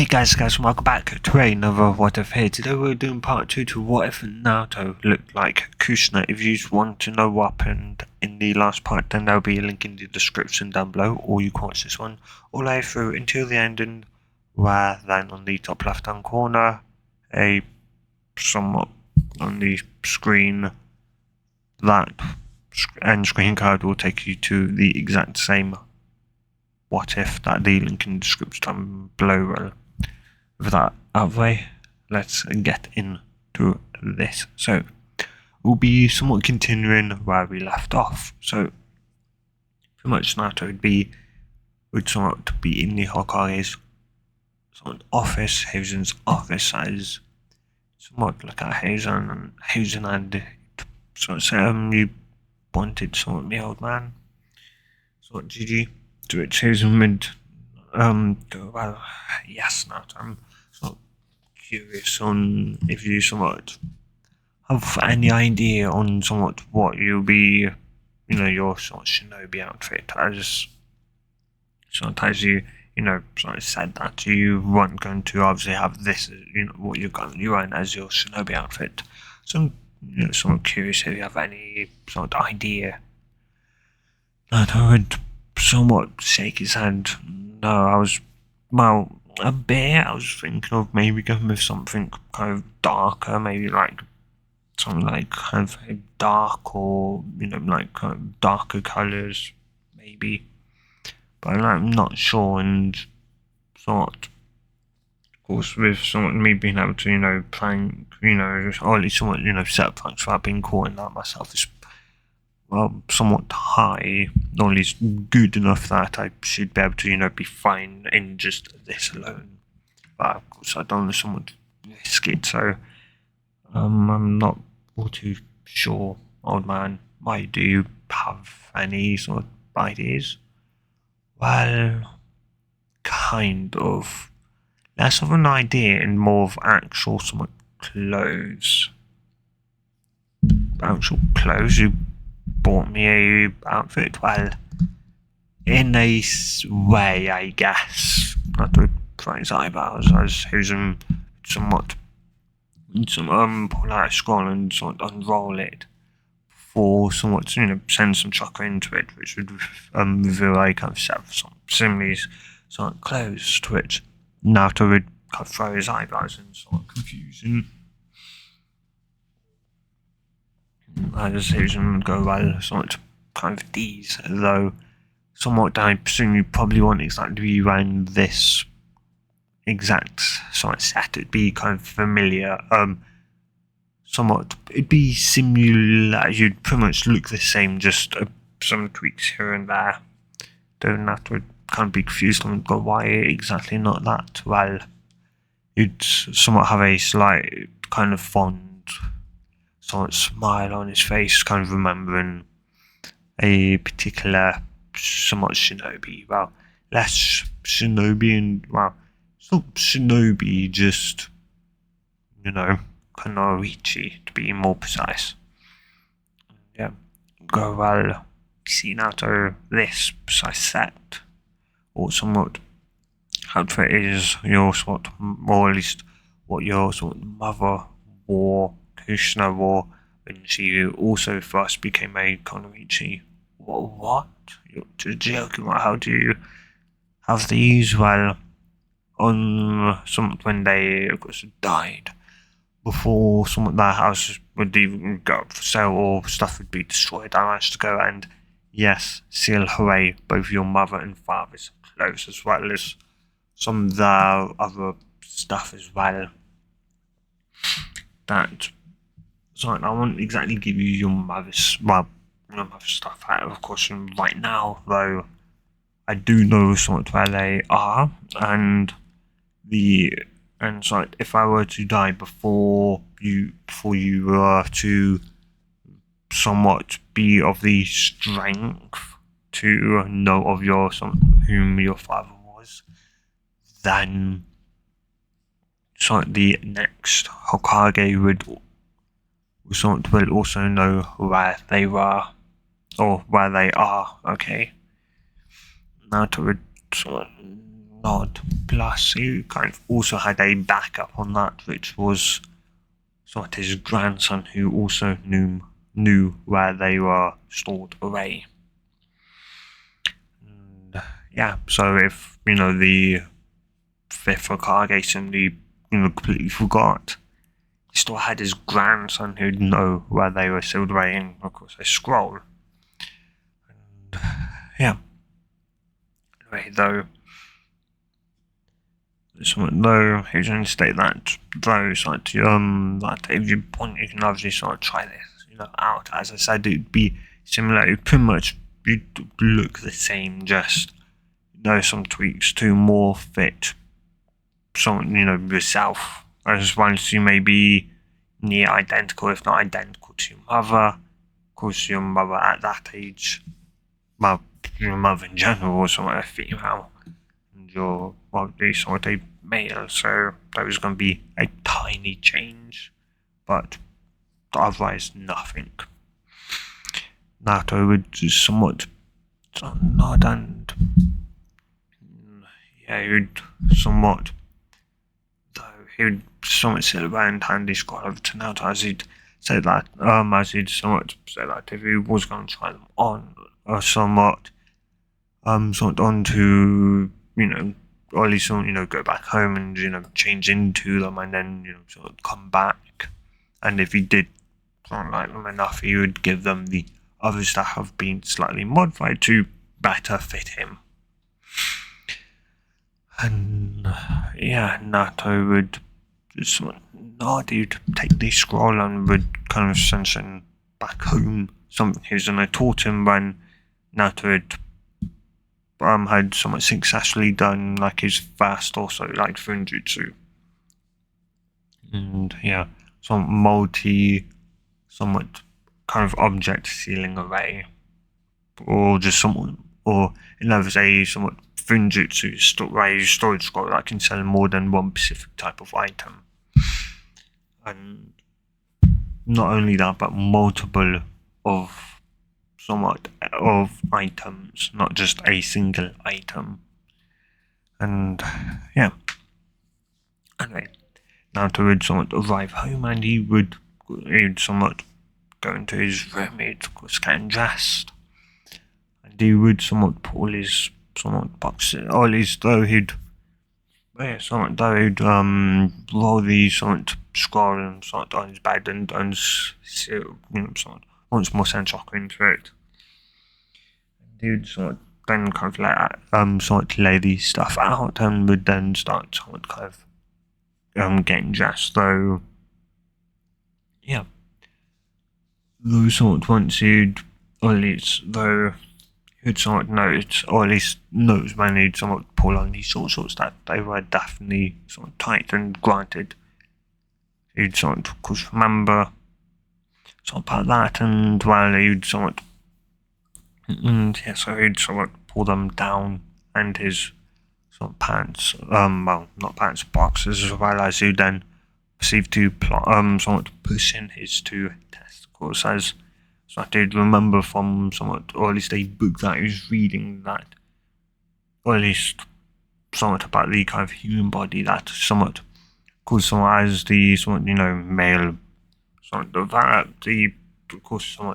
Hey guys, welcome back to another What If here. Today we're doing part 2 to What If Naruto looked like Kushina. If you want to know what happened in the last part, then there'll be a link in the description down below, or you can watch this one all the way through until the ending, where then on the top left hand corner, a somewhat on the screen, that end screen card will take you to the exact same What If that the link in the description down below. With that out of the way, let's get into this. So, we'll be somewhat continuing where we left off. So, pretty much Naruto would somewhat be in the Hokage's office. Hazen's office as somewhat look at Hazen, and Hazen had sort of said, you wanted somewhat the old man. So, GG. To which Hazen would go, well, yes, Naruto, I'm sort of curious on if you somewhat have any idea on somewhat what you'll be, your sort of shinobi outfit, as sometimes you sort of said that you weren't going to obviously have this, what you're going to run as your shinobi outfit. So I'm somewhat curious if you have any sort of idea. Naruto would somewhat shake his head. No, I was, well, a bit. I was thinking of maybe going with something kind of darker, maybe like something like kind of dark, or like kind of darker colours, maybe. But I'm not sure, and somewhat, of course, with somewhat me being able to prank, or at least somewhat set up pranks without being caught in that myself is, well, somewhat high, or at least good enough that I should be able to, be fine in just this alone. But of course, I don't want to somewhat risk it, so I'm not all too sure, old man. Why do you have any sort of ideas? Well, kind of. Less of an idea and more of actual somewhat clothes. Actual clothes? You bought me a outfit? Well, in a way, I guess. Not to try his eyebrows, as he's somewhat pull out a scroll and sort of unroll it for somewhat send some chocolate into it, which would reveal a kind of set of some similes, sort of clothes, to which Naruto would kind of throw his eyebrows in sort of confusion. I just would go, well, somewhat kind of these, though somewhat I presume you probably won't exactly be around this exact sort of set. It'd be kind of familiar, somewhat, it'd be similar, you'd pretty much look the same, just some tweaks here and there. Though that would kind of be confused and go, why exactly not that? Well, you'd somewhat have a slight kind of fond sort of smile on his face, kind of remembering a particular somewhat shinobi. Well, less shinobi and, well, it's not shinobi, just, Kanoichi, to be more precise. Yeah, go, well, see Naruto, this precise set, or somewhat outfit is your sort, or at least what your sort of mother wore, Kushina wore, when she also first became a Kanoichi. What? You're joking? How do you have these? Well, on some when they, of course, died, before some of their houses would even go up for sale or stuff would be destroyed, I managed to go and, yes, seal away both your mother and father's clothes, as well as some of their other stuff as well. That, sorry, I won't exactly give you your mother's stuff out of caution right now, though I do know somewhat where they are, and so if I were to die before you were to somewhat be of the strength to know of whom your father was, then the next Hokage will also know where they were, or where they are. Okay, Naruto would nod. Plus, he kind of also had a backup on that, which was sort of his grandson, who also knew where they were stored away. And, yeah, so if the fifth Hokage simply completely forgot, he still had his grandson who'd know where they were sealed away in, of course, a scroll. And yeah. Anyway, though he's going to state that that if you want, you can obviously sort of try this, out. As I said, it'd be similar. It'd pretty much look the same, just some tweaks to more fit someone, yourself. As well as you may be near identical, if not identical, to your mother. Of course, your mother at that age, well, your mother in general, was somewhat a female, and you're sort of a male, so that was going to be a tiny change, but otherwise nothing. Naruto would just somewhat nod, and yeah, he would somewhat sit around and hand his scroll over to Naruto, as he'd say that, if he was going to try them on, or somewhat on to, or at least, go back home and, change into them, and then, sort of come back. And if he did not like them enough, he would give them the others that have been slightly modified to better fit him. And yeah, Naruto would just nod, he'd take the scroll and would kind of send him back home. Something he was going to taught him when Naruto had somewhat successfully done like his first also like Funjutsu. And yeah, some somewhat kind of object sealing array, or just someone, or in other words, a somewhat Funjutsu storage scroll that can sell more than one specific type of item. And not only that, but multiple of items, not just a single item. And yeah. Anyway, Naruto would somewhat arrive home, and he'd somewhat go into his room, he'd of course get dressed, and he would somewhat pull his boxes, or at least he'd roll the scroll and on his bed, and once more send chakra into it. And he would then kind of lay the stuff out, and would then start getting dressed. Though yeah, though once he'd, or at least though he'd notice, or at least knows when he'd pull on these shorts that they were definitely tight, and granted, he'd of course remember about that, and while he'd so he'd pull them down, and his pants, not pants, boxes, as well as he'd then proceed to push in his two testicles, as I did remember from or at least a book that I was reading, that, or at least about the kind of human body, that as the male the of course or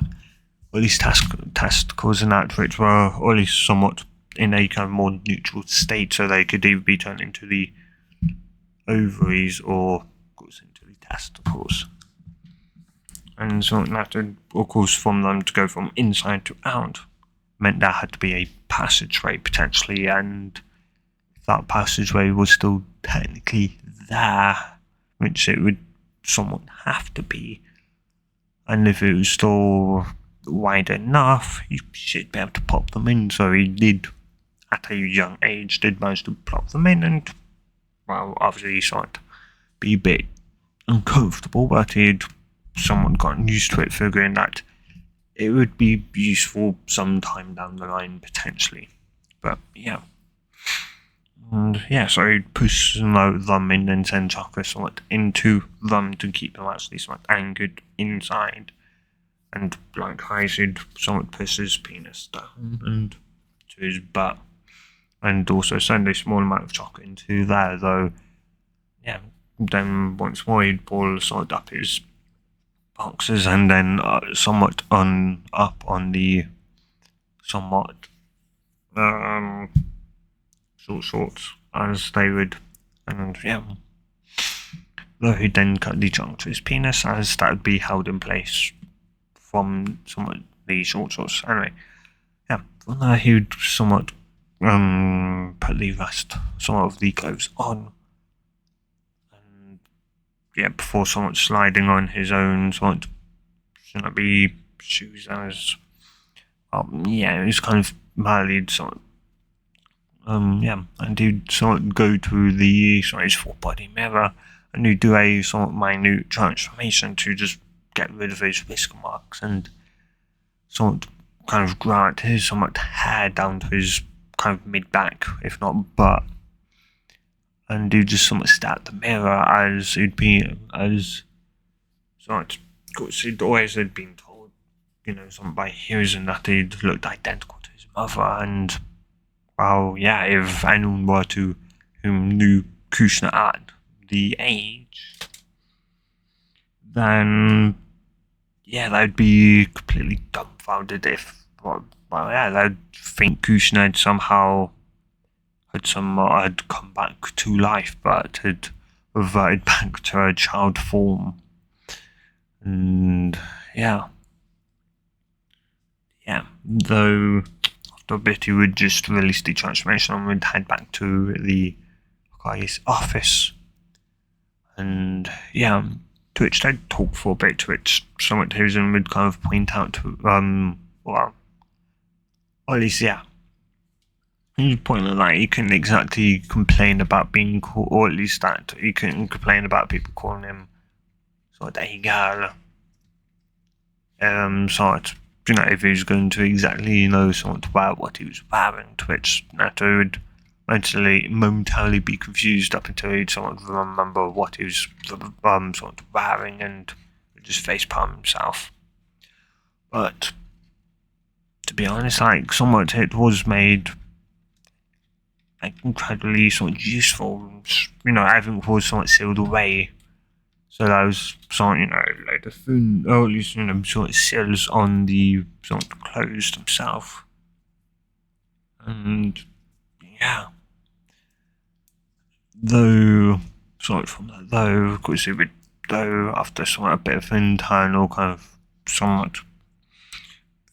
at least testicles and that, which were, or at least somewhat in a kind of more neutral state, so they could either be turned into the ovaries or of course into the testicles. And of course, from them to go from inside to out meant there had to be a passageway potentially, and that passageway was still technically there, which it would somewhat have to be. And if it was still wide enough, you should be able to pop them in. So he did, at a young age, manage to plop them in, and well, obviously he started to be a bit uncomfortable, but he'd somewhat gotten used to it, figuring that it would be useful sometime down the line potentially. But yeah. And yeah, so he'd push them in and send chakra into them to keep them actually anchored inside. And likewise, he'd somewhat push his penis down and to his butt, and also send a small amount of chocolate into there, though. Yeah, then once more he'd pull sort up his boxes and then somewhat on up on the somewhat um short shorts as they would, and yeah, though he'd then cut the chunk to his penis as that would be held in place from somewhat the short shorts. Anyway, yeah, from there he would somewhat put the rest some of the clothes on, and yeah, before somewhat sliding on his own somewhat shouldn't be shoes as yeah, it was kind of mildly sort of yeah, and he'd sort of go to the sort of his full body mirror and he'd do a sort of minute transformation to just get rid of his whisker marks and sort of kind of grow out his somewhat hair down to his kind of mid back, if not butt. And he'd just somewhat stare at the mirror as he'd be as sort of he'd always had been told, you know, something by heroes and that he'd looked identical to his mother, and well, yeah, if anyone were to whom knew Kushina at the age, then yeah, they'd be completely dumbfounded if, well yeah, they'd think Kushina had somehow had come back to life, but had reverted back to her child form, and yeah, though after a bit he would just release the transformation and would head back to the guy's office, and yeah, to which they'd talk for a bit, to which someone Susan would kind of point out to, well, or at least, yeah, he would point out that he couldn't exactly complain about being called, or at least that he couldn't complain about people calling him sort of a girl, sort of, you know, if he was going to exactly know sort of wear what he was wearing, to which Nato would momentarily be confused up until he'd sort of remember what he was sort of wearing and just facepalm himself. But to be honest, like somewhat it was made like incredibly sort of useful. You know, everything was somewhat sealed away. So that was sort of, you know, like the food, or at least, you know, sort of seals on the sort of clothes themselves. And yeah, though sort of from that, though, of course, it would, though, after somewhat a bit of internal kind of somewhat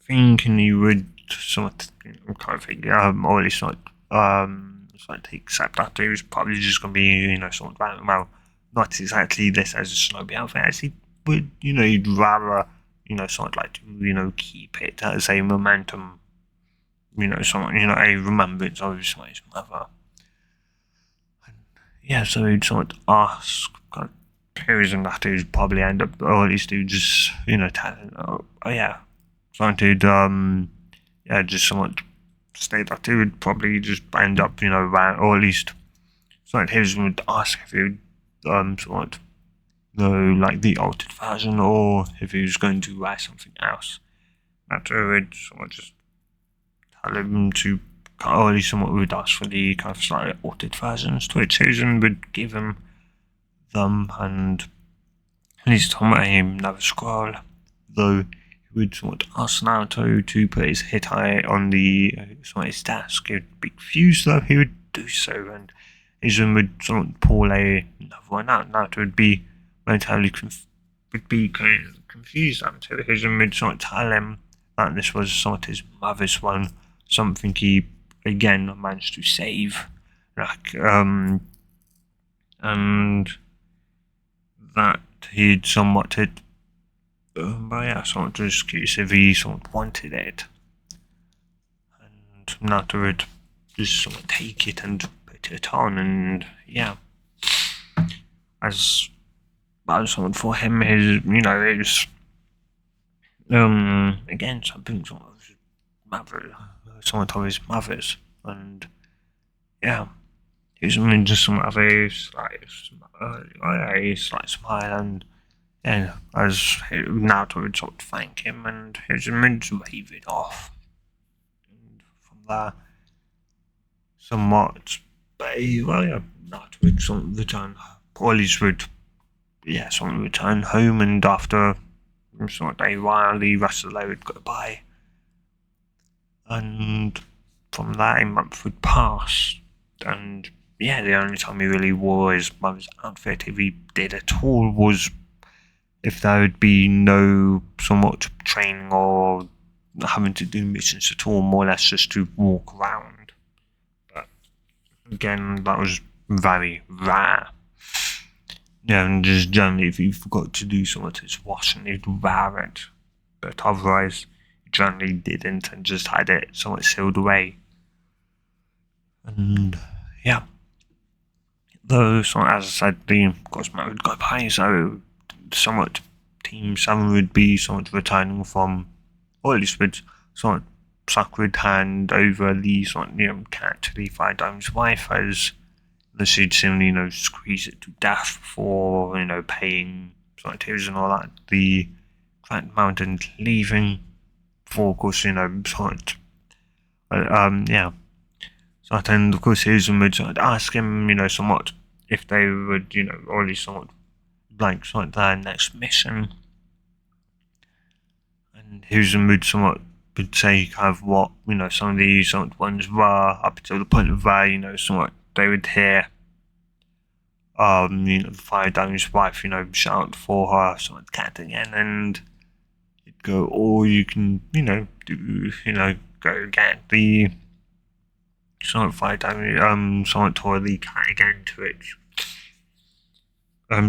thinking, you would somewhat kind of think, or at least not, sort of accept that it was probably just going to be, you know, sort of, well, not exactly this as a snobby outfit, as he would, you know, you'd rather, you know, sort of like, you know, keep it as a momentum, you know, somewhat, you know, a remembrance of his mother. Yeah, so he'd sort of ask kind of who's and that he'd probably end up, or at least he'd just, you know, tell him, oh yeah. So he'd, yeah, just somewhat state that he would probably just end up, you know, or at least, so his would ask if he would, sort of, know, like the altered version, or if he was going to wear something else. That would sort of just tell him to, or at least someone would ask for the kind of slightly altered versions, to which Susan would give him them, and at least Tom never scroll, though he would sort of ask Naruto to put his Hittai on the his desk. He would be confused, though he would do so, and Susan would sort of pull another one out. Naruto would be momentarily kind of confused until Susan would sort of tell him that this was sort of his mother's one, something he again managed to save, like and that he'd somewhat had, but yeah, sort of excuse if he sort of wanted it, and Naruto would just sort of take it and put it on, and yeah, as sort of for him, his, you know, it was again something sort of his mother, somewhat of his mother's, and yeah, he was just somewhat of a slight smile, and yeah, as Naruto would sort of thank him, and his image wave it off. And from there, somewhat, well, yeah, not would some return, always would, yeah, some return home, and after sort of a while, the rest of the day would go by, and from that, a month would pass, and yeah, the only time he really wore his mother's outfit, if he did at all, was if there would be no somewhat training or having to do missions at all, more or less just to walk around. But again, that was very rare. Yeah, and just generally, if you forgot to do something, it's washing, you'd wear it. But otherwise, you generally didn't and just had it somewhat sealed away. And yeah, though, so as I said, the Cosmo would go by, so somewhat Team 7 would be somewhat returning from, or at least would somewhat Suck would hand over the sort of cat to the Fire Dime's wife as the she'd simply, squeeze it to death before, paying sort of tears and all that. The Grand Mountain leaving for, of course, sort yeah. So then, of course, Susan would sort of ask him, somewhat if they would, or at least somewhat like sort of their next mission. And Susan would somewhat would say kind of what, some of these sort of ones were up until the point of where, somewhat they would hear the Fire Dime's wife, shout for her sort of cat again, and it'd go, or you can, do, go get the sort of Fire Dime, sort of tore the cat again to it.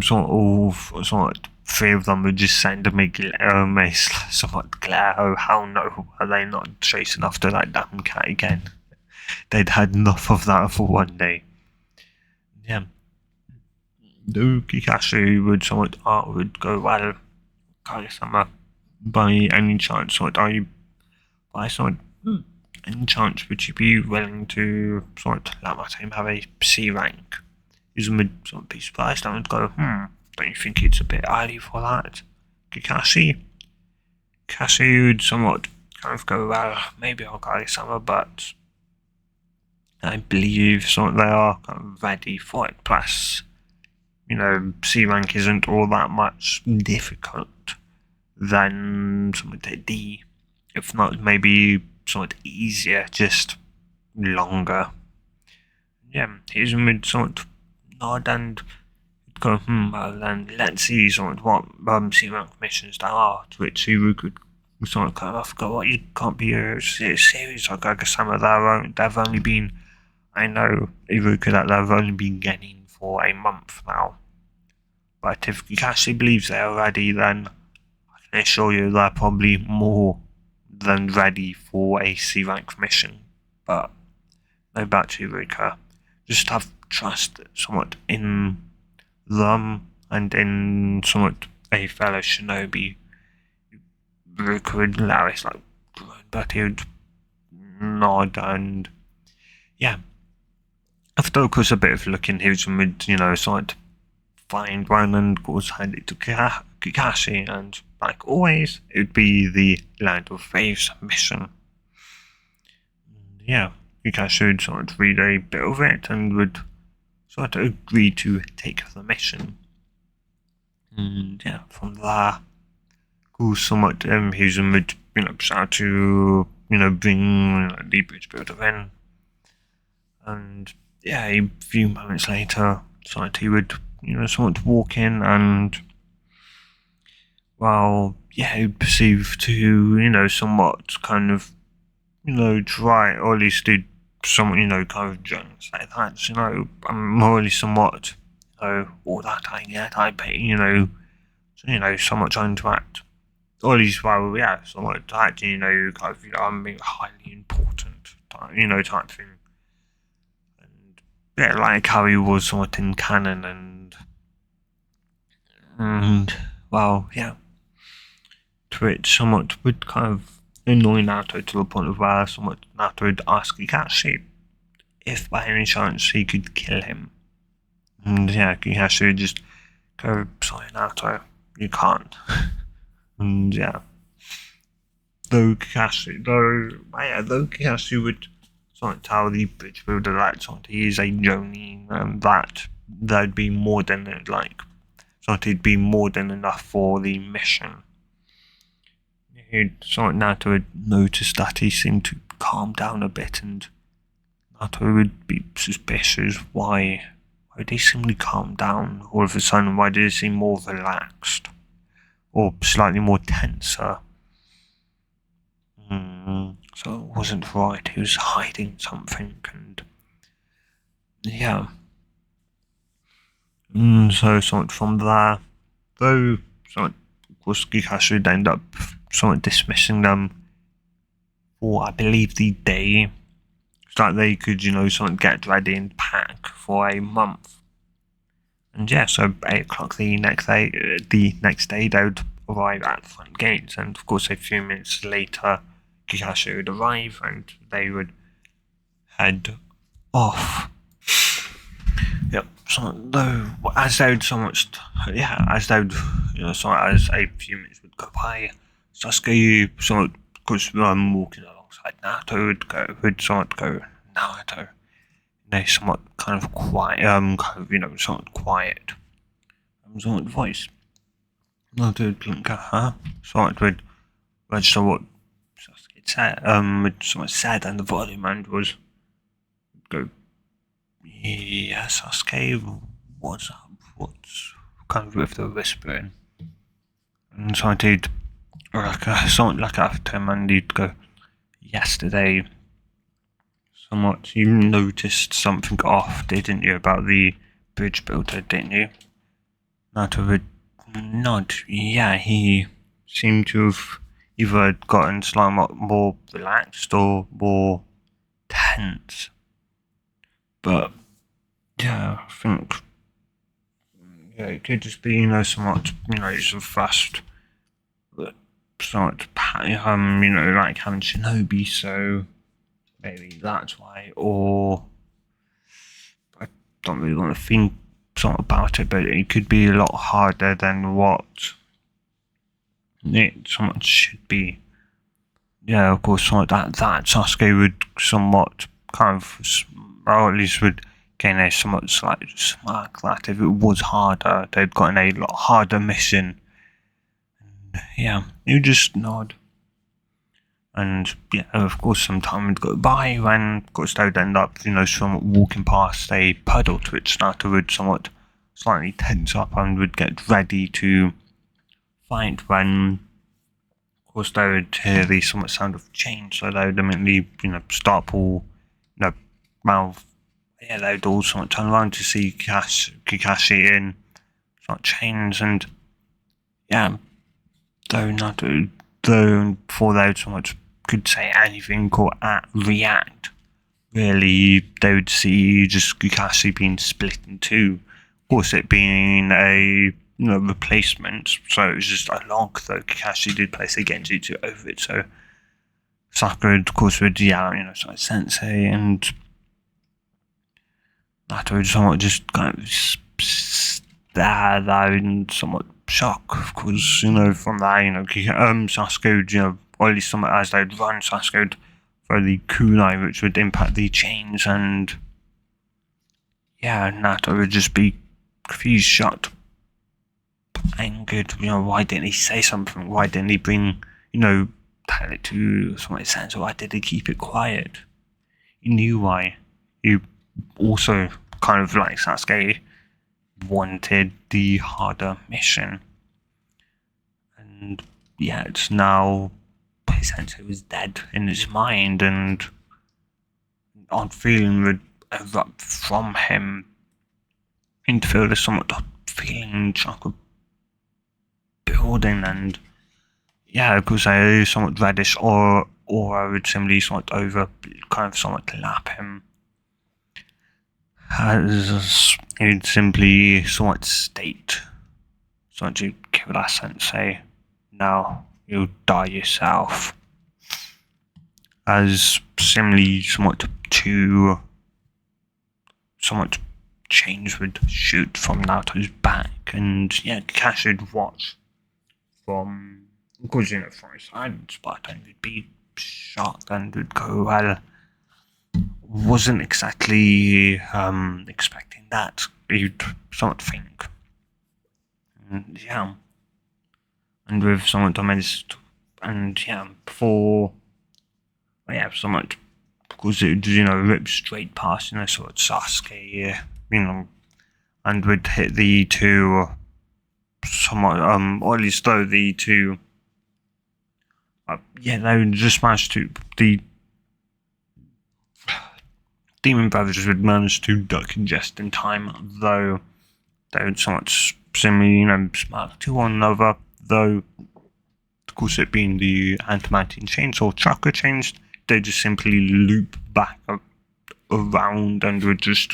Sort of three of them would just send a somewhat glare. Oh, how no, are they not chasing after that damn cat again? They'd had enough of that for one day. Yeah. The Kikashi would go, well, Kage-sama, by any chance, any chance would you be willing to let my team have a C rank? Izumi would sort of be surprised and would go, don't you think it's a bit early for that? Kakashi would somewhat kind of go, well, maybe I'll Kage-sama, but I believe they are kind of ready for it. Plus, C rank isn't all that much difficult than something to D. If not, maybe somewhat easier, just longer. Yeah, Izumi would sort of nod and go, well then let's see what C rank missions there are, to which Suru could sort of cut off, go, you can't be a serious like Kage-sama, they've only been, I know Iruka that they've only been getting for a month now. But if Kakashi believes they are ready, then I can assure you they're probably more than ready for a C rank mission. But no, back to Iruka. Just have trust somewhat in them and in somewhat a fellow shinobi. Iruka would allow it, but he would nod, and yeah. After, of course, a bit of looking, he would, sort of find one and, of course, hand it to Kakashi, and like always, it would be the Land of Waves mission. And, yeah, Kakashi would sort of read a bit of it and would sort of agree to take the mission. And yeah, from there, of course, somewhat Husen would, start to, bring the bridge builder in. And yeah, a few moments later, he would, somewhat walk in and, well, yeah, he would perceive to, somewhat kind of, try, or at least do somewhat, kind of jokes like that, I'm morally somewhat, all that I get, I pay, somewhat trying to act. Or at least, well, yeah, somewhat to act, kind of, I'm being highly important, type thing. Yeah, like how he was somewhat in canon, and well, yeah, to which somewhat would kind of annoy Naruto to the point of where somewhat Naruto would ask Kakashi if by any chance he could kill him. And yeah, Kakashi would just go, sorry Naruto, you can't. And yeah, though Kakashi would sort of tell the bridge builder that sort of he is a Jonin and that there'd be more than it'd be more than enough for the mission. He'd sort of Naruto had noticed that he seemed to calm down a bit, and Naruto would be suspicious. Why did he seemingly calm down all of a sudden? Why did he seem more relaxed? Or slightly more tenser? So it wasn't right. He was hiding something, and yeah. So somewhat from there, though, somewhat, of course, Kakashi would end up somewhat dismissing them for, I believe, the day, so that they could, somewhat get ready and pack for a month. And yeah, so 8 o'clock the next day, they would arrive at the front gates, and of course, a few minutes later, Kakashi would arrive, and they would head off. Yep. So though, as they would so as a few minutes would go by, Sasuke, somewhat, of course, walking alongside Naruto would somewhat go, Naruto, in a somewhat kind of quiet, somewhat quiet, somewhat voice. Naruto would blink at her, somewhat would register what Sasuke said, somewhat said, and the volume and was go, yeah, Sasuke, what's up? What's kind of with the whispering? And so I did somewhat look after him, and he'd go, yesterday, somewhat, you noticed something off, didn't you, about the bridge builder, didn't you? Naruto would nod. Yeah, he seemed to have either gotten slightly more relaxed or more tense. But yeah, I think it could just be, somewhat, it's a fast, somewhat, like having Shinobi, so maybe that's why, or I don't really want to think something about it, but it could be a lot harder than what it somewhat should be. Yeah, of course, somewhat that Sasuke would somewhat kind of, or at least would gain a somewhat slight smirk that if it was harder, they'd gotten a lot harder mission. And yeah, you just nod. And yeah, of course, some time would go by when, of course, they would end up, somewhat walking past a puddle, to which Naruto would somewhat slightly tense up and would get ready to fight when, of course, they would hear the somewhat sound of change, so they would immediately, stop all, mouth. Yeah, they would all somewhat turn around to see Kakashi in somewhat chains, and yeah, though before they would somewhat could say anything or react, really, they would see just Kakashi being split in two. Of course, it being a replacement, so it was just a log, though Kakashi did place a Genjutsu over it, so Sakura, of course, would yell, sort of sensei, and that would somewhat just kind of stare there in somewhat shock, of course, from there, Sasuke would, or at least somewhat as they'd run, Sasuke would throw the kunai, which would impact the chains, and yeah, Naruto would just be confused, shocked, angered, why didn't he say something? Why didn't he bring, tell it to somebody's sense? Why did he keep it quiet? He knew why. He also, kind of like Sasuke, wanted the harder mission. And yeah, it's now his sensei was dead in his mind, and an odd feeling would erupt from him into feel this somewhat feeling like a building, and yeah, because I somewhat reddish or I would simply somewhat somewhat lap him, as he'd simply somewhat state, somewhat to kill that sensei, now you'll die yourself, as similarly somewhat to somewhat chains would shoot from Naruto's back, and yeah, Kakashi would watch from, of course, from his side, but then would be shocked and would go, well, wasn't exactly expecting that, you'd somewhat think. And yeah, and with somewhat damaged, and yeah, before, yeah, somewhat, because it, ripped straight past, sort of Sasuke, and would hit the two, somewhat, or at least though the two, they would just manage to, the Demon Brothers would manage to duck just in time, though they would somewhat similarly, smack to one another, though, of course, it being the Antimatean chains or chakra chains, they just simply loop back around and would just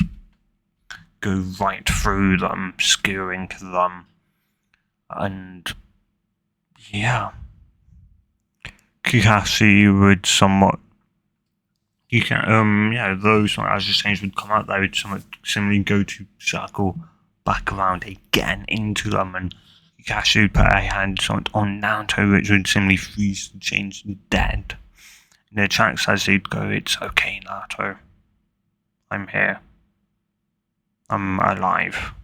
go right through them, skewering them, and yeah, Kakashi would somewhat. Those as the chains would come out, they would somewhat similarly go to circle back around again into them, and Kakashi would put a hand on Naruto, which would simply freeze the chains dead. In their tracks as they'd go, "It's okay, Naruto. I'm here. I'm alive."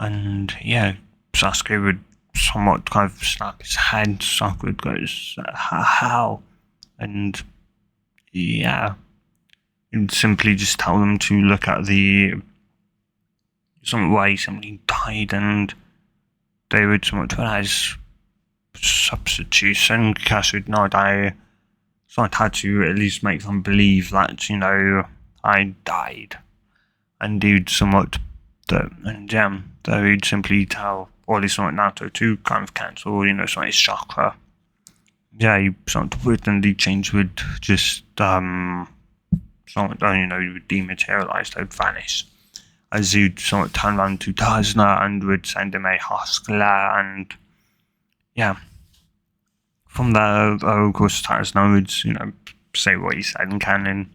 And yeah, Sasuke would somewhat kind of snap his head. Sasuke would go, "How?" And yeah, he'd simply just tell them to look at some way somebody died, and they would somewhat as substitution. Kakashi would nod. So I had to at least make them believe that, I died. And he'd somewhat, so he'd simply tell, or at least somewhat Naruto to kind of cancel, some his chakra. Yeah, he somewhat would, and the change would just, somewhat, he would dematerialize, they would vanish. As he'd somewhat turn around to Tazna and would send him a harsh glare, and yeah. From there, of course, Tazna would, say what he said in canon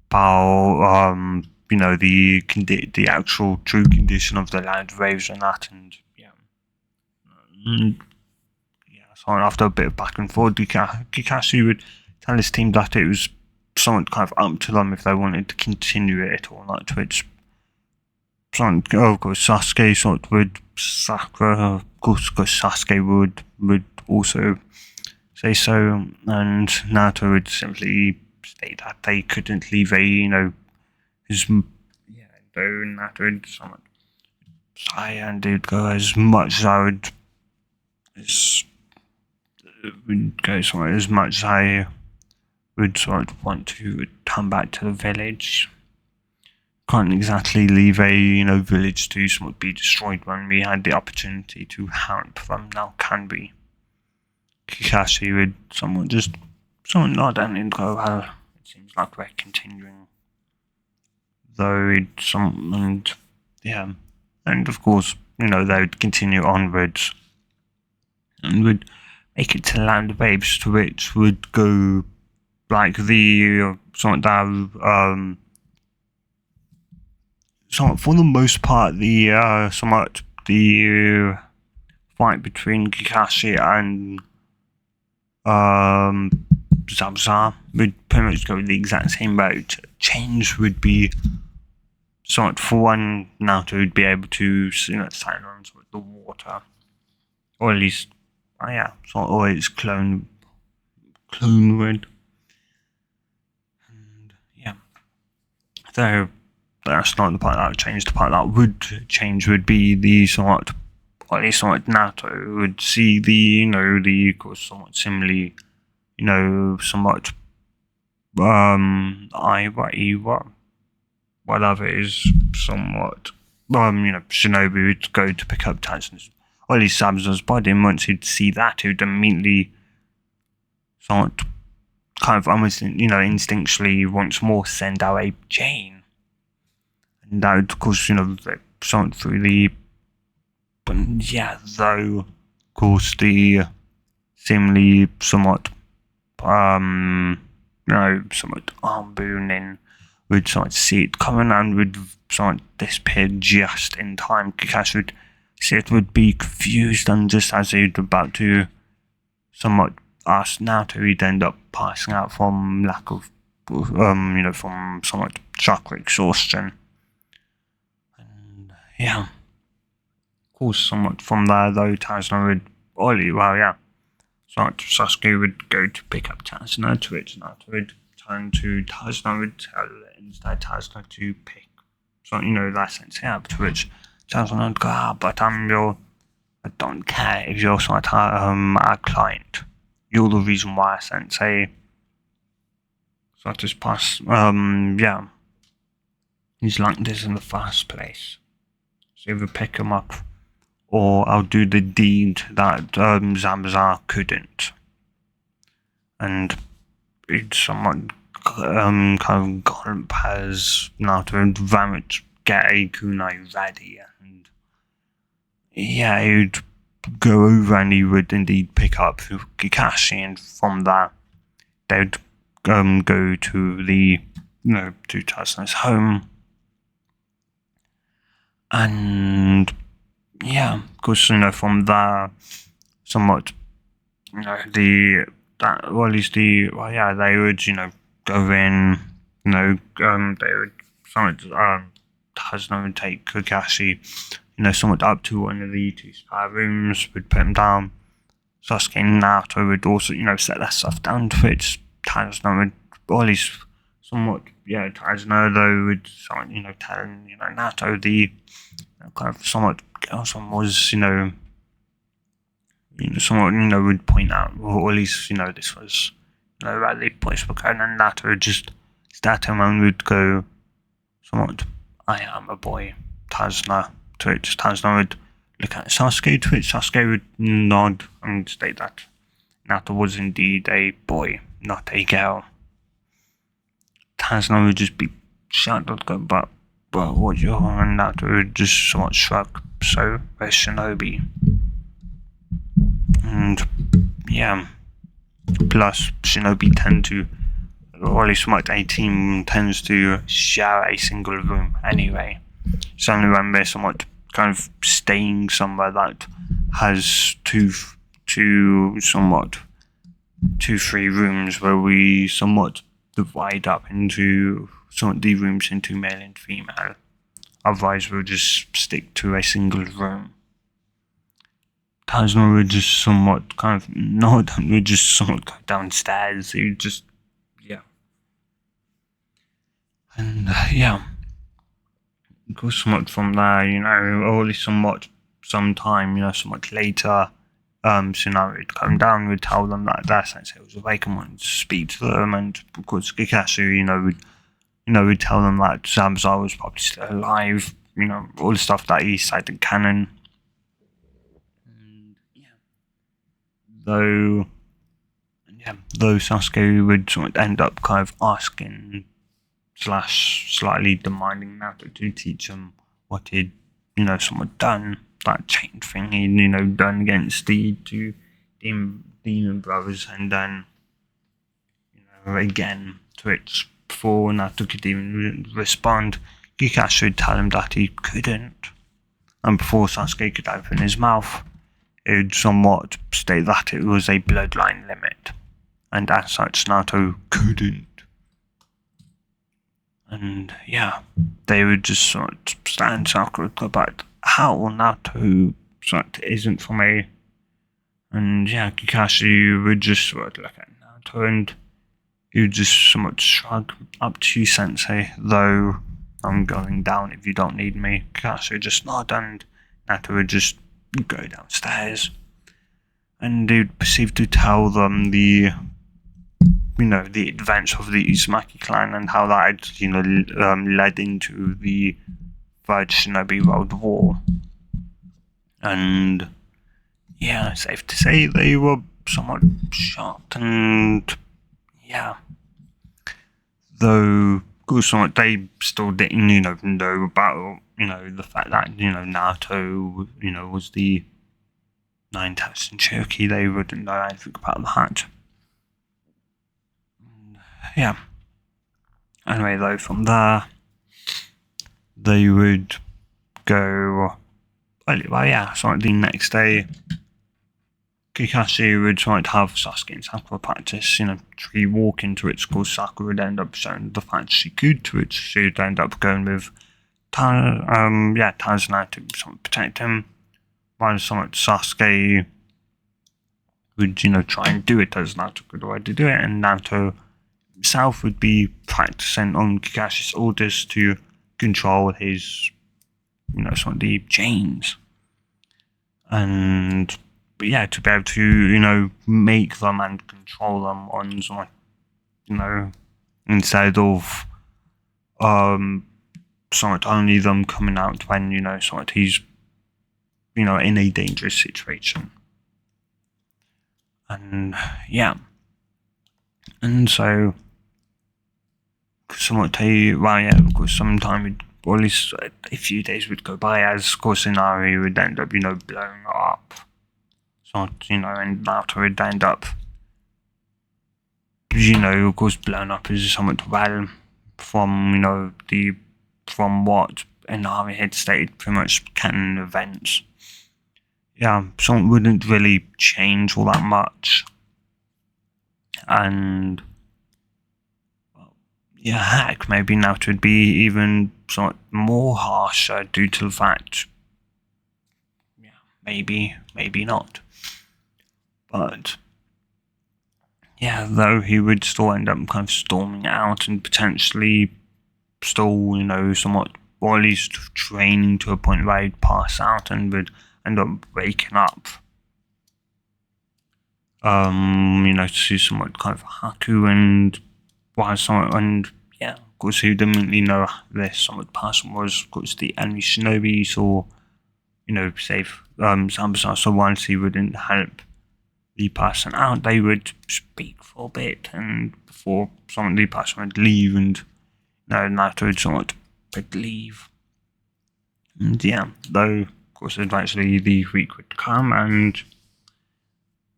about, the actual true condition of the land waves and that, and yeah. So after a bit of back and forth, Kakashi would tell his team that it was somewhat kind of up to them if they wanted to continue it or not, which, of course, Sasuke sort of would, Sakura, of course, Sasuke would also say so, and Naruto would simply state that they couldn't leave though Naruto would somewhat sigh, and they'd go, as much as I would sort of want to come back to the village. Can't exactly leave a village to somewhat be destroyed when we had the opportunity to help them. Now can we? Kakashi would somewhat nod and go, "Well, it seems like we're continuing." Though and of course, they would continue onwards and would make it to land waves, to which would go like the somewhat for the most part, the fight between Kakashi and Zabza would pretty much go the exact same route. Change would be somewhat, for one, Naruto would be able to silence with the water, or at least, or its clone would, and yeah. So that's not the part that would change. The part that would change would be the somewhat, or at least somewhat Naruto would see the of course somewhat similarly, somewhat whatever is somewhat Shinobi would go to pick up Tatson's, or at least Samson's body, and once he'd see that, he'd immediately somewhat kind of almost instinctually once more send out a chain. And that would, of course, somewhat through the, but yeah, though, of course, the seemingly somewhat somewhat arm booning would somewhat see it coming and would somewhat disappear just in time. Kakashi would see it, would be confused, and just as he'd about to somewhat ask Naruto, he'd end up passing out from lack of from somewhat chakra exhaustion. And yeah, of course, somewhat from there though, Tazna would, so Sasuke would go to pick up Tazna, to which Naruto would turn to Tazna, would tell instead Tazna to pick, that sense, to which Tazna would go, but I don't care if you're our client. You're the reason why, Sensei. So I just pass, he's like this in the first place. So either pick him up, or I'll do the deed that Zamazar couldn't. And it's somewhat kind of gone as Naruto very much get a kunai ready, and yeah, he would go over and he would indeed pick up Kakashi, and from that they would go to the to Tasuna's home, and yeah, of course, from there, somewhat, they would, go in, they would, somewhat, Tazuna would take Kakashi, somewhat up to one of the two spare rooms, would put him down. Sasuke and Naruto would also, set that stuff down to it. Tazuna would, or at least somewhat, Tazuna though would, tell, Naruto the, kind of somewhat, someone was, someone, would point out, or at least, this was, where the place were going, and Naruto would just start him and would go, somewhat, I am a boy, Tazuna, to which Tazuna would look at Sasuke, to which Sasuke would nod and state that Naruto was indeed a boy, not a girl. Tazuna would just be shocked, but what you're on, Naruto would just somewhat shrug, so there's Shinobi. And yeah, plus Shinobi tend to, or at least somewhat a team tends to share a single room anyway. So only when they're somewhat kind of staying somewhere that has two, three rooms where we somewhat divide up into somewhat the rooms into male and female. Otherwise, we'll just stick to a single room. Tazuna would just somewhat kind of nod and would just somewhat go downstairs. He would just, and go somewhat from there, or at least somewhat sometime, somewhat later, Tsunami would come down, would tell them that their sensei was awake and wanted to speak to them, and of course Kakashi, would tell them that Zamazar was probably still alive, all the stuff that he said in canon. And though Sasuke would sort of end up kind of asking / slightly demanding Naruto to teach him what he'd, somewhat done, that chain thing he'd, done against the two demon brothers, and then, again, to which before Naruto could even respond, Kakashi would tell him that he couldn't, and before Sasuke could open his mouth, it would somewhat state that it was a bloodline limit, and as such Naruto couldn't. And they would just sort of stand circle about how Naruto sort of isn't from a, and Kakashi would just sort of look at Naruto and he would just somewhat shrug, up to you, Sensei, though I'm going down if you don't need me. Kakashi would just nod and Naruto would just go downstairs, and he would proceed to tell them the events of the Uzumaki clan and how that had, led into the Third Shinobi World War. And safe to say they were somewhat shocked, and though of course they still didn't know about the fact that Naruto was the 9,000 Cherokee. They wouldn't know anything about that. Anyway, though, from there, they would go, so the next day, Kakashi would try to have Sasuke and Sakura practice, tree walking to it, because Sakura would end up showing the fact she could to it. She would end up going with Tazuna to sort of protect him, while Sasuke would, try and do it as Naruto could already do it, and Naruto himself would be practicing on Kakashi's orders to control his, some of the chains. And to be able to, make them and control them on instead of only them coming out when, he's, in a dangerous situation. And and so of course, sometime or at least a few days would go by as, of course, Inari would end up, blowing up. So, and Naruto would end up, of course, blown up as somewhat well from, from what Inari had stated, pretty much canon events. So it wouldn't really change all that much. And heck, maybe Naruto would be even somewhat more harsher due to the fact, maybe not. But though he would still end up kind of storming out and potentially still, somewhat, or at least training to a point where he'd pass out and would end up waking up. To see somewhat kind of Haku and of course, who didn't really know this somewhat person was, of course, the enemy shinobis, or save Sambusa. So once he wouldn't help the person out, they would speak for a bit, and before the person would leave, and Naruto would somewhat leave. And though, of course, eventually the week would come, and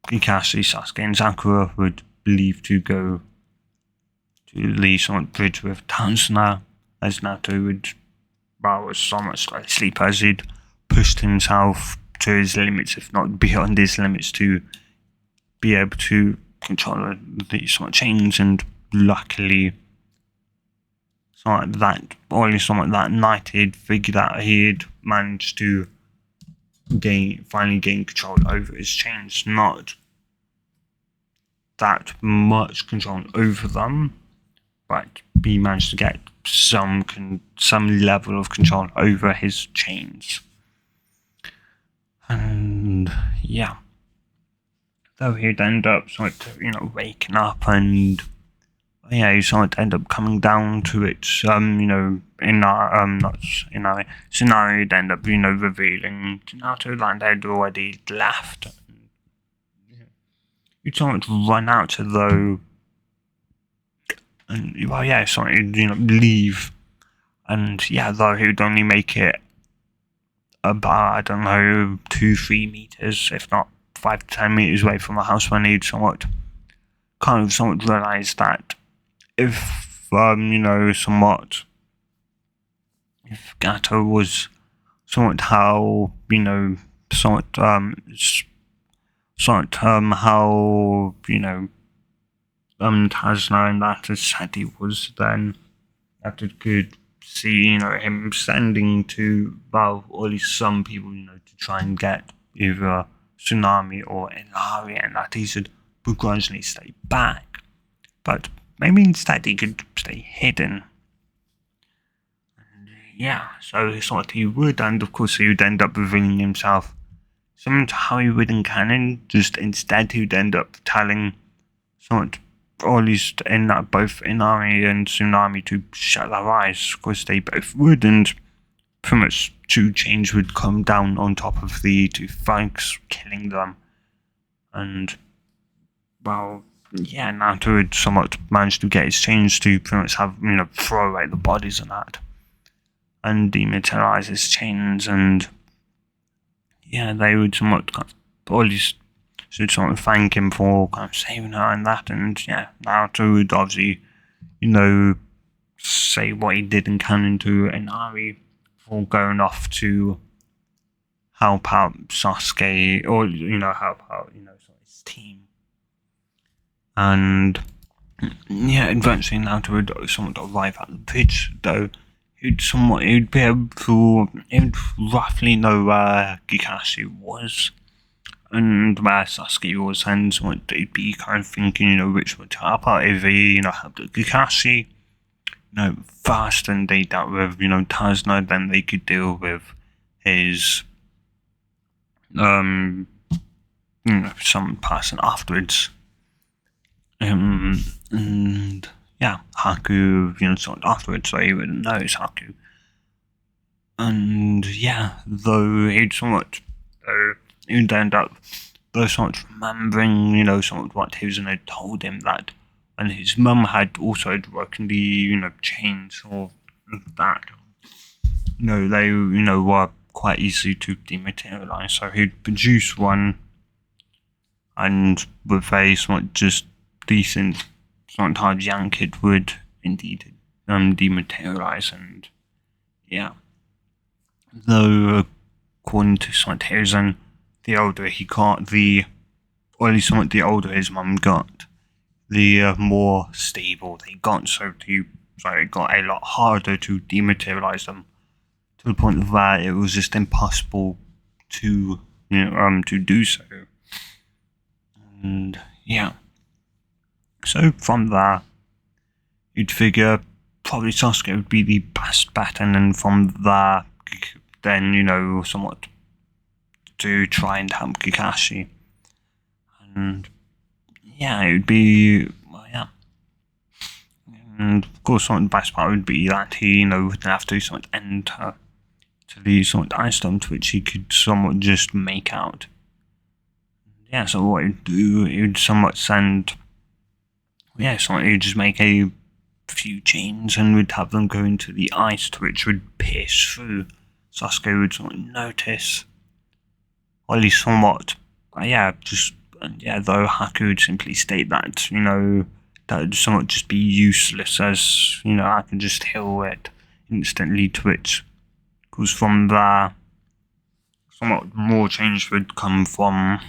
Kakashi, Sasuke, and Sakura would leave to go to the somewhat bridge with Tazuna, as Naruto was somewhat slightly asleep, as he'd pushed himself to his limits, if not beyond his limits, to be able to control the somewhat chains. And luckily, that night, he'd figured out he'd managed to finally gain control over his chains. Not that much control over them, but he managed to get some level of control over his chains. And though he'd end up waking up, and he sort of end up coming down to it, Tsunari would end up, revealing to Naruto that they'd already left. You'd sort of run out, though, and leave. And though he would only make it about, 2-3 meters, if not 5 to 10 meters away from the house, when he'd somewhat realized that if Gato was somewhat how Tazuna and that as said he was, then that it could see him sending to, well, or at least some people to try and get either Tsunami or Inari, and that he should begrudgingly stay back, but maybe instead he could stay hidden. And so he would, and of course he would end up revealing himself similar to how he would in canon, just instead he would end up telling or at least in both Inari and Tsunami to shut their eyes, because they both would, and pretty much 2 chains would come down on top of the 2 thugs, killing them. And Naruto would somewhat manage to get his chains to pretty much have, throw away the bodies and that, and dematerialize his chains, and they would somewhat or at least should somewhat thank him for kind of saving her and that, and Naruto would obviously, say what he did in canon to Inari before going off to help out Sasuke, or help out his team. And yeah, eventually Naruto would somewhat arrive at the bridge, though he'd be able to, he'd roughly know where Kakashi was and where Sasuke was, and what they'd be kind of thinking, which would help out if they, helped Kakashi, first, and they dealt with, Tazna, then they could deal with his, some person afterwards. And yeah, Haku, sort of afterwards, so he wouldn't know it's Haku. And yeah, though he'd end up somewhat remembering, somewhat what his had told him, that when his mum had also broken the, chains or that, they, were quite easy to dematerialize. So he'd produce one, and with a somewhat just decent, sometimes yank, it would indeed dematerialize. And yeah, though according to Citation, the older he got, or at least somewhat the older his mum got, the more stable they got. So it got a lot harder to dematerialize them, to the point where it was just impossible to do so. And yeah, so from there, you'd figure probably Sasuke would be the best bet, and then from there, then somewhat to try and help Kakashi. And yeah, it would be, well, yeah. And of course, the best part would be that he, wouldn't have to somewhat enter to the somewhat ice storm, to which he could somewhat just make out. Yeah, so what he'd do, he'd somewhat send, he'd just make a few chains and would have them go into the ice, to which would pierce through. Sasuke would somewhat notice, or at least somewhat, though Haku would simply state that, that would somewhat just be useless, as, I can just heal it instantly, to which, because from there, somewhat more change would come from,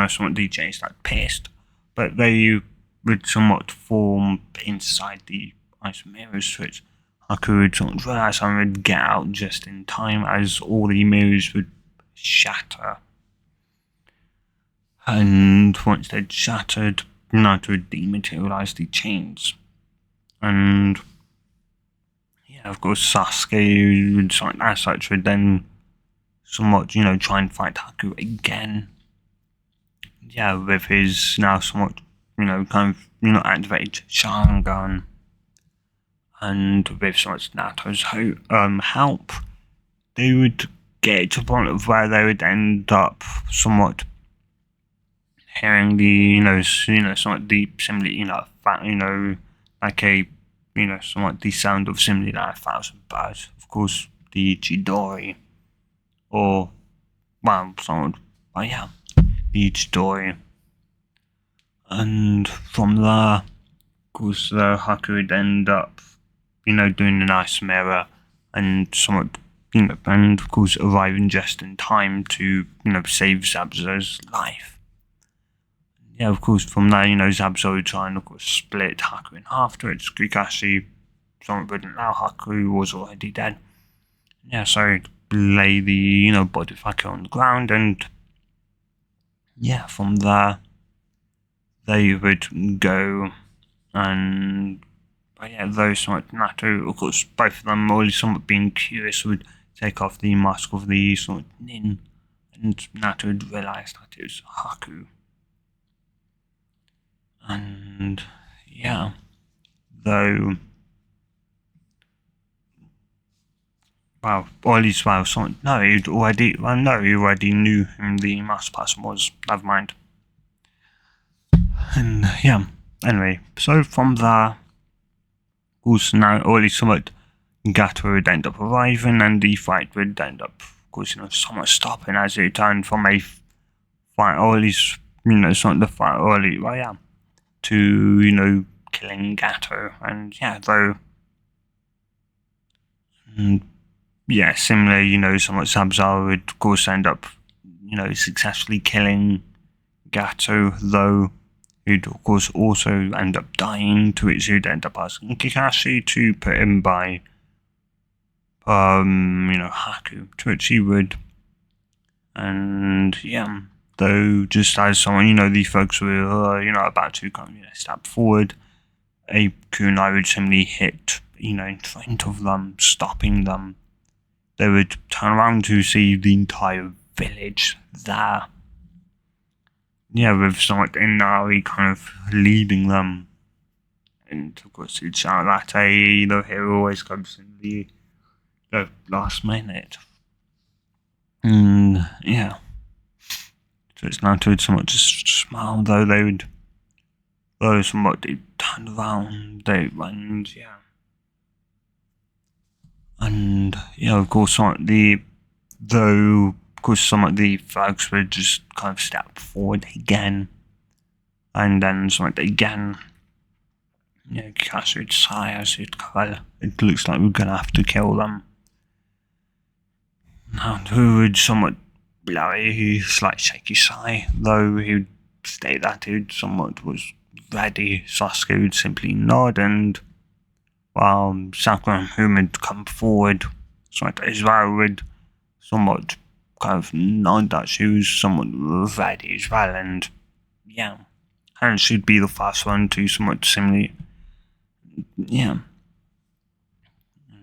somewhat the chains that pierced, but they would somewhat form inside the ice mirrors, which Haku would somewhat realize and would get out just in time, as all the mirrors would shatter. And once they'd shattered, Naruto would dematerialize the chains. And yeah, of course, Sasuke would, as such, would then somewhat, try and fight Haku again. Yeah, with his now somewhat, kind of, activated Sharingan. And with somewhat Naruto's help, they would get to a point of where they would end up somewhat hearing the, somewhat deep, similarly, like a, somewhat the sound of similarly like 1,000 birds. Of course, the Chidori, or, well, somewhat, the Chidori. And from there, of course, Haku would end up, doing the nice mirror, and somewhat, and of course, arriving just in time to, save Zabuza's life. Yeah, of course, from there, Zabuza would try and, of course, split Haku in half, to which Kakashi somewhat wouldn't allow. Haku was already dead. Yeah, so lay the, body of Haku on the ground, and yeah, from there, they would go, and those somewhat Naruto, of course, both of them, always somewhat being curious, would take off the mask of the somewhat Nin, and Naruto would realize that it was Haku. And yeah, though, well, or at least, well, he already knew who the masked person was. Never mind. And yeah, anyway, so from there, also now, or at least somewhat, Gato would end up arriving, and the fight would end up, of course, somewhat stopping, as it turned from a fight, or at least, somewhat the fight, or at least, to, killing Gato. And yeah, though, yeah, similar, somewhat Sabzar would of course end up, successfully killing Gato, though who'd of course also end up dying, to which he'd end up asking Kakashi to put him by Haku, to which he would. And yeah, though just as someone, these folks were, about to kind of, step forward, a kunai would simply hit, in front of them, stopping them. They would turn around to see the entire village there. Yeah, with someone Inari kind of leading them. And of course, he'd shout that the hero always comes in the last minute. And yeah. So it's now to somewhat just smile, though somewhat they turned around, and yeah. And of course, some of the folks would just kind of step forward again, and then somewhat again. Kakashi would sigh as he'd call. It looks like we're gonna have to kill them. And who would somewhat blow a slight shaky sigh, though he would state that he somewhat was ready. Sasuke would simply nod, and while Sakura and Huma would come forward, somewhat Israel would somewhat kind of nod that she was somewhat ready as well, and yeah, and she'd be the first one to somewhat similarly, yeah.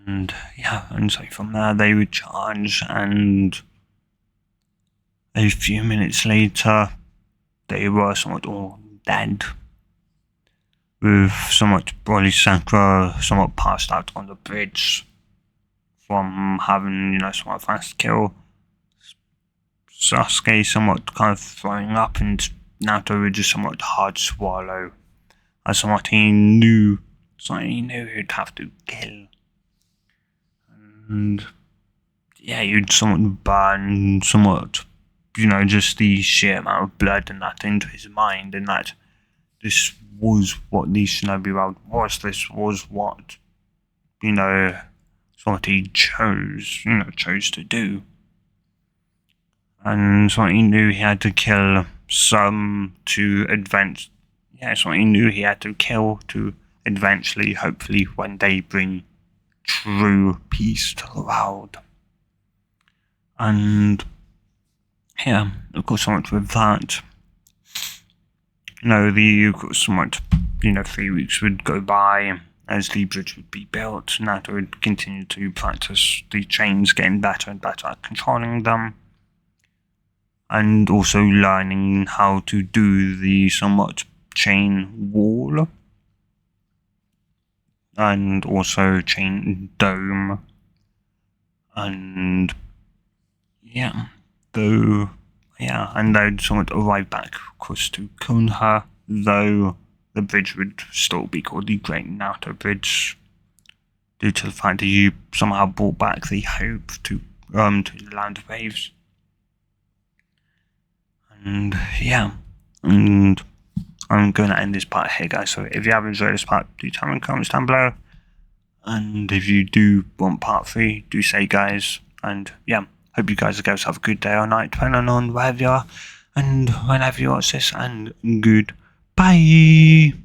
And yeah, and so from there they would charge, and a few minutes later they were somewhat all dead, with somewhat Broly Sakura somewhat passed out on the bridge from having, somewhat fast kill. Sasuke somewhat kind of throwing up, and Naruto would just somewhat hard swallow, as somewhat he knew he'd have to kill. And yeah, you'd somewhat burn somewhat, just the sheer amount of blood and that into his mind, and that this was what the Shinobi World was. This was what, what he chose to do. And so he knew he had to kill some to advance. Yeah, so he knew he had to kill to eventually, hopefully, one day bring true peace to the world. And yeah, of course, somewhat with that, somewhat, 3 weeks would go by as the bridge would be built. Naruto would continue to practice the chains, getting better and better at controlling them, and also learning how to do the somewhat chain wall, and also chain dome, and yeah, and they'd somewhat arrive back, of course, to Konoha, though the bridge would still be called the Great Naruto Bridge, due to the fact that you somehow brought back the hope to the Land of Waves. And yeah, and I'm going to end this part here, guys. So if you have enjoyed this part, do tell me in the comments down below. And if you do want part 3, do say, guys. And yeah, hope you guys have a good day or night, depending on wherever you are and whenever you watch this. And goodbye.